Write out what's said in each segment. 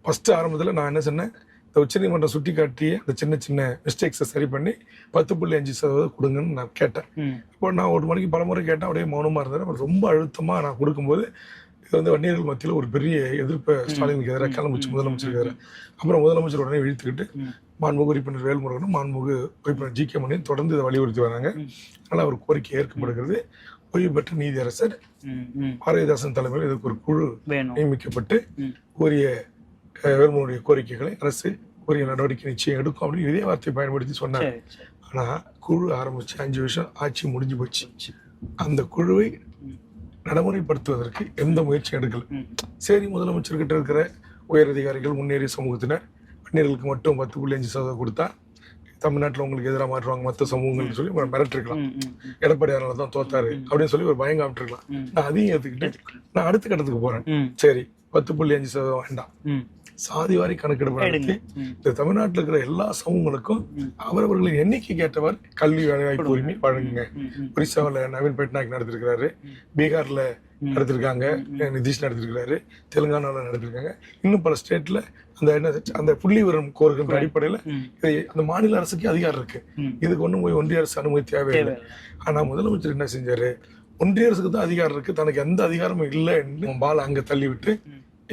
First ஆரம்பத்தில் நான் என்ன சொன்னேன், இந்த உச்சநீதிமன்றம் சுட்டி காட்டிய அந்த சின்ன சின்ன மிஸ்டேக்ஸை சரி பண்ணி 10.5% கொடுங்கன்னு நான் கேட்டேன். இப்போ நான் ஒரு மணிக்கு பல முறை கேட்டேன், அப்படியே மௌனமாக இருந்தார். அப்புறம் ரொம்ப அழுத்தமாக நான் கொடுக்கும்போது இது வந்து வன்னியர்கள் மத்தியில் ஒரு பெரிய எதிர்ப்பை ஸ்டாலினுக்கு எதிராக கிளம்பிச்சு, முதலமைச்சருக்கு எதிராக. அப்புறம் முதலமைச்சர் உடனே இழுத்துக்கிட்டு மாண்புமிகு உறுப்பினர் வேல்முருகனும் மாண்புமிகு உறுப்பினர் ஜி.கே. மணியும் தொடர்ந்து இதை வலியுறுத்தி வராங்க. அதனால் அவர் கோரிக்கை ஏற்கப்படுகிறது. ஓய்வு பெற்ற நீதியரசர் பாரதிதாசன் தலைமையில் இதுக்கு ஒரு குழு நியமிக்கப்பட்டு உரிய வேல்முருகனுடைய கோரிக்கைகளை அரசு உரிய நடவடிக்கை நிச்சயம் எடுக்கும் அப்படின்னு இதே வார்த்தையை பயன்படுத்தி சொன்னார். ஆனால் குழு ஆரம்பிச்சு 5 வருஷம் ஆட்சி முடிஞ்சு போச்சு. அந்த குழுவை நடைமுறைப்படுத்துவதற்கு எந்த முயற்சியும் எடுக்கல. சரி, முதலமைச்சர்கிட்ட இருக்கிற உயர் அதிகாரிகள் முன்னேறிய சமூகத்தினர் வன்னியர்களுக்கு மட்டும் 10.5% கொடுத்தா தமிழ்நாட்டில் உங்களுக்கு எதிராக மாற்றுவாங்க மற்ற சமூகங்கள்னு சொல்லி மிரட்டிருக்கலாம். எடப்பாடியாரால தான் தோத்தாரு அப்படின்னு சொல்லி ஒரு பயம் காமிட்டிருக்கலாம். நான் அதையும் ஏற்றுக்கிட்டு நான் அடுத்த கட்டத்துக்கு போறேன். சரி, 10.5% வேண்டாம், சாதிவாரி கணக்கெடுப்பு நடத்தி இந்த தமிழ்நாட்டில் இருக்கிற எல்லா சமூகங்களுக்கும் அவரவர்களின் எண்ணிக்கைக்கு ஏற்றவாறு கல்வி வேலைவாய்ப்பு உரிமை வழங்குங்க. ஒரிசாவில் நவீன் பட்நாயக் நடத்திருக்கிறாரு, பீகார்ல நடத்திருக்காங்க, நிதிஷ் நடத்திருக்கிறாரு, தெலுங்கானாவில் நடத்திருக்காங்க, இன்னும் பல ஸ்டேட்ல அந்த புள்ளி விவரம் கோருகின்ற அடிப்படையில் அந்த மாநில அரசுக்கு அதிகாரம் இருக்கு. இதுக்கு ஒன்றும் போய் ஒன்றிய அரசு அனுமதி தேவையில்லை. ஆனா முதலமைச்சர் என்ன செஞ்சாரு, ஒன்றிய அரசுக்கு தான் அதிகாரம் இருக்கு, தனக்கு எந்த அதிகாரமும் இல்லைன்னு பால அங்க தள்ளி விட்டு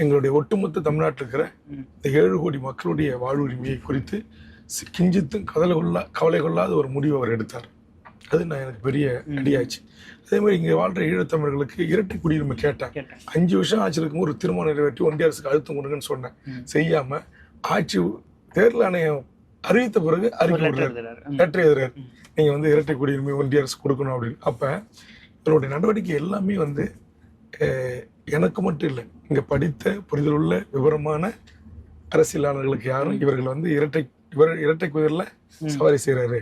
எங்களுடைய ஒட்டுமொத்த தமிழ்நாட்டில் இருக்கிற இந்த 7 கோடி மக்களுடைய வாழ்வுரிமையை குறித்து கிஞ்சித்தும் கவலை கொள்ளாத ஒரு முடிவு அவர் எடுத்தார். அது எனக்கு பெரிய அடியாச்சு. அதே மாதிரி இங்கே வாழ்ற ஈழத்தமிழர்களுக்கு இரட்டை குடியுரிமை கேட்டேன். 5 வருஷம் ஆட்சி இருக்கும் ஒரு திருமணம் நிறைவேற்றி ஒன்றிய அரசுக்கு அழுத்தம் கொடுங்கன்னு சொன்னேன். செய்யாம ஆட்சி தேர்தல் ஆணையம் அறிவித்த பிறகு அறிக்கை ஏற்ற எதிரார் நீங்க வந்து இரட்டை குடியுரிமை ஒன்றிய அரசு கொடுக்கணும் அப்படின்னு. அப்ப இவருடைய நடவடிக்கை எல்லாமே வந்து எனக்கு மட்டும் இல்லை, இங்க படித்த புரிதல் உள்ள விவரமான அரசியலாளர்களுக்கு யாரும் இவர்கள் வந்து இரட்டை குதிரைல சவாரி செய்யறாரு